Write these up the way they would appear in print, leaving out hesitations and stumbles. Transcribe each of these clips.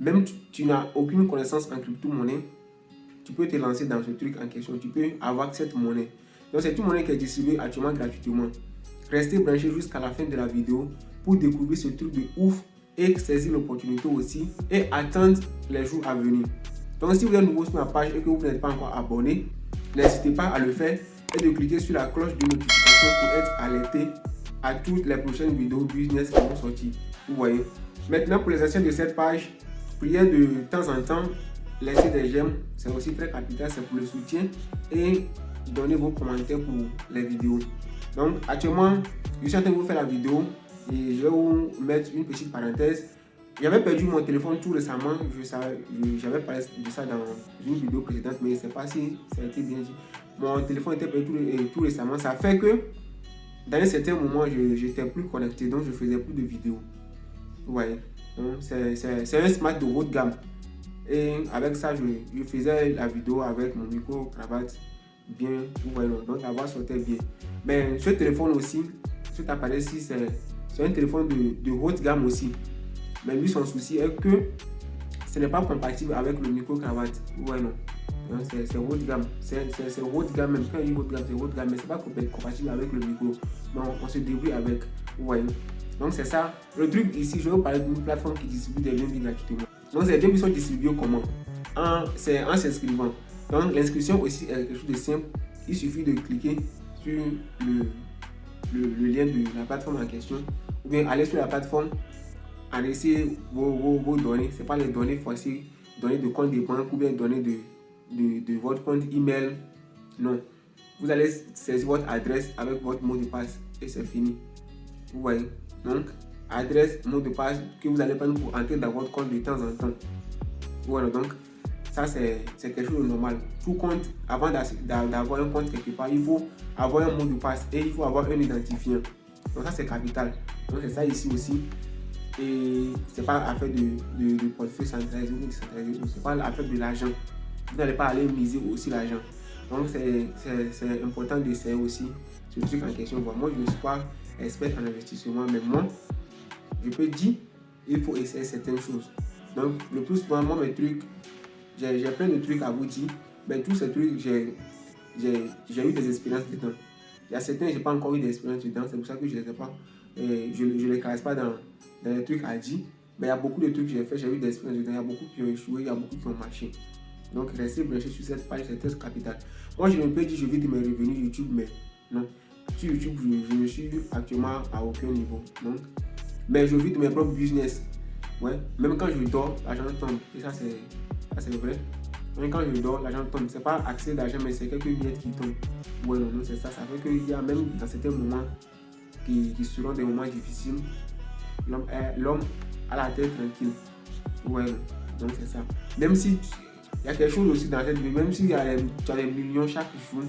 même tu n'as aucune connaissance en crypto-monnaie, tu peux te lancer dans ce truc en question. Tu peux avoir cette monnaie. Donc, c'est une monnaie qui est distribuée actuellement gratuitement. Restez branchés jusqu'à la fin de la vidéo pour découvrir ce truc de ouf et saisir l'opportunité aussi et attendre les jours à venir. Donc, si vous êtes nouveau sur ma page et que vous n'êtes pas encore abonné, n'hésitez pas à le faire et de cliquer sur la cloche de notification pour être alerté à toutes les prochaines vidéos business qui vont sortir. Vous voyez. Maintenant, pour les anciens de cette page, priez de temps en temps, laissez des j'aime, c'est aussi très capital, c'est pour le soutien et donnez vos commentaires pour les vidéos. Donc, actuellement, je suis en train de vous faire la vidéo et je vais vous mettre une petite parenthèse. J'avais perdu mon téléphone tout récemment, j'avais parlé de ça dans une vidéo précédente, mais je ne sais pas si ça a été bien dit. Mon téléphone était perdu tout récemment, ça fait que dans un certain moment, je n'étais plus connecté, donc je ne faisais plus de vidéos. Vous voyez, c'est un smart de haute gamme. Et avec ça, je faisais la vidéo avec mon micro, cravate, bien, vous voyez, donc la voix sortait bien. Mais ce téléphone aussi, cet appareil-ci, c'est un téléphone de haute gamme aussi. Mais lui, son souci est que ce n'est pas compatible avec le micro cravate. Vous voyez, non. C'est haute gamme. C'est haute gamme, même quand il dit haute gamme, c'est haute gamme, mais ce n'est pas compatible avec le micro. Donc on se débrouille avec. Vous voyez. Donc c'est ça. Le truc ici, je vais vous parler d'une plateforme qui distribue des liens gratuitement. Donc ces liens sont distribués comment? C'est en s'inscrivant. Donc l'inscription aussi est quelque chose de simple. Il suffit de cliquer sur le lien de la plateforme en question. Ou bien aller sur la plateforme, enregistrer vos données. Ce n'est pas les données forcées, données de compte de banque ou bien données de votre compte email. Non. Vous allez saisir votre adresse avec votre mot de passe et c'est fini. Vous voyez. Donc, adresse, mot de passe que vous allez prendre pour entrer dans votre compte de temps en temps. Voilà, donc ça c'est quelque chose de normal. Tout compte, avant d'avoir un compte quelque part, il faut avoir un mot de passe et il faut avoir un identifiant. Donc ça c'est capital. Donc c'est ça ici aussi. Et c'est pas affaire de portefeuille centralisé ou décentralisé. C'est pas affaire de l'argent. Vous n'allez pas aller miser aussi l'argent. Donc c'est important d'essayer aussi ce truc en question. Bon, moi je ne suis pas expert en investissement, mais moi je peux dire il faut essayer certaines choses. Donc le plus souvent, moi mes trucs, j'ai plein de trucs à vous dire, mais tous ces trucs j'ai eu des expériences dedans. Il y a certains j'ai pas encore eu d'expérience dedans, c'est pour ça que je les ai pas, je les classe pas dans les trucs à dire, mais il y a beaucoup de trucs que j'ai fait, j'ai eu des expériences dedans, il y a beaucoup qui ont échoué, il y a beaucoup qui ont marché. Donc restez branchés sur cette page, c'est très capital. Moi je ne peux dire je vis de mes revenus YouTube, mais non. Sur YouTube, je ne suis actuellement à aucun niveau. Donc, mais je vis de mes propres business. Ouais. Même quand je dors, l'argent tombe. Et ça c'est vrai. Même quand je dors, l'argent tombe. C'est pas accès d'argent, mais c'est quelques miettes qui tombent. Ouais, non, c'est ça. Ça fait qu'il y a même dans certains moments qui seront des moments difficiles, l'homme a la tête tranquille. Ouais, donc c'est ça. Même si il y a quelque chose aussi dans cette vie, même si tu as des millions chaque jour,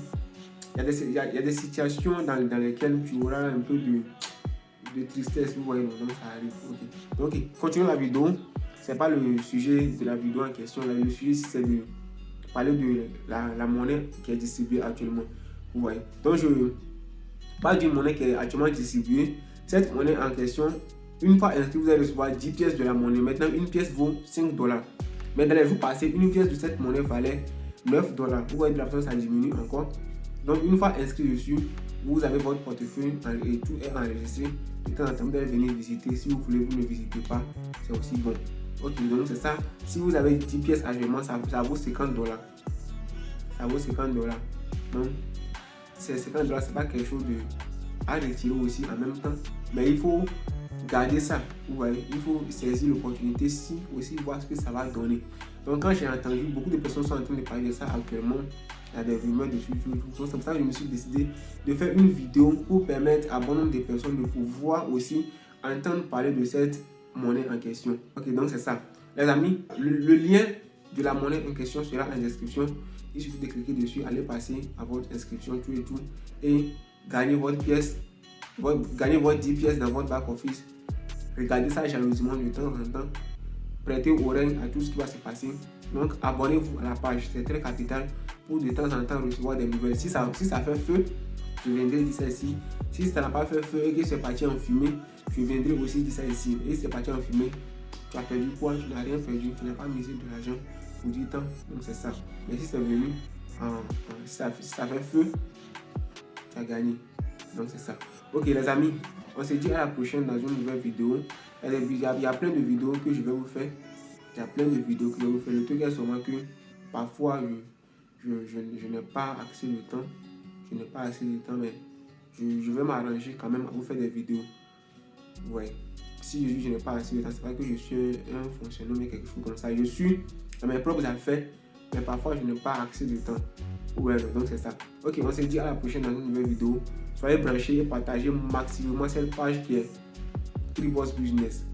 il y a des situations dans lesquelles tu auras un peu de tristesse, vous voyez, donc ça arrive. Okay. Donc, continuons la vidéo. C'est pas le sujet de la vidéo en question. Le sujet, c'est de parler de la monnaie qui est distribuée actuellement. Vous voyez. Donc, je parle d'une monnaie qui est actuellement distribuée. Cette monnaie en question, une fois inscrit, vous allez recevoir 10 pièces de la monnaie. Maintenant, une pièce vaut $5. Mais dans les jours passés, une pièce de cette monnaie valait $9. Vous voyez, de la façon, ça diminue encore. Donc, une fois inscrit dessus, vous avez votre portefeuille et tout est enregistré. De temps en temps, vous allez venir visiter. Si vous voulez, vous ne visitez pas, c'est aussi bon. Ok, donc c'est ça. Si vous avez 10 pièces actuellement, ça vaut $50. Ça vaut $50. Donc, c'est $50, c'est pas quelque chose à retirer aussi en même temps. Mais il faut garder ça. Vous voyez, il faut saisir l'opportunité si aussi voir ce que ça va donner. Donc, quand j'ai entendu, beaucoup de personnes sont en train de parler de ça actuellement. Il y a des rumeurs dessus, tout. Donc, c'est pour ça que je me suis décidé de faire une vidéo pour permettre à bon nombre de personnes de pouvoir aussi entendre parler de cette monnaie en question. Ok, donc c'est ça. Les amis, le lien de la monnaie en question sera en description. Il suffit de cliquer dessus, aller passer à votre inscription, tout et tout, et gagner votre pièce, gagner votre 10 pièces dans votre back office. Regardez ça jalousement de temps en temps. Prêtez oreille à tout ce qui va se passer. Donc abonnez-vous à la page, c'est très capital pour de temps en temps recevoir des nouvelles. Si ça fait feu, je viendrai dire ça ici. Si ça n'a pas fait feu et que c'est parti en fumée, je viendrai aussi dire ça ici. Et c'est parti en fumée, tu as perdu quoi? Tu n'as rien perdu, tu n'as pas misé de l'argent pour du temps. Donc c'est ça. Mais si c'est venu, si ça fait feu, tu as gagné. Donc c'est ça. Ok les amis, on se dit à la prochaine dans une nouvelle vidéo. Il y a plein de vidéos que je vais vous faire. Il y a plein de vidéos que je vais vous faire. Le truc est seulement que parfois je n'ai pas assez de temps. Je n'ai pas assez de temps, mais je vais m'arranger quand même à vous faire des vidéos. Ouais. Si je n'ai pas assez de temps, c'est pas que je suis un fonctionnaire mais quelque chose comme ça. Je suis dans mes propres affaires, mais parfois je n'ai pas assez de temps. Ouais, donc c'est ça. Ok, on se dit à la prochaine dans une nouvelle vidéo. Soyez branchés et partagez maximum cette page qui est Triboss Business.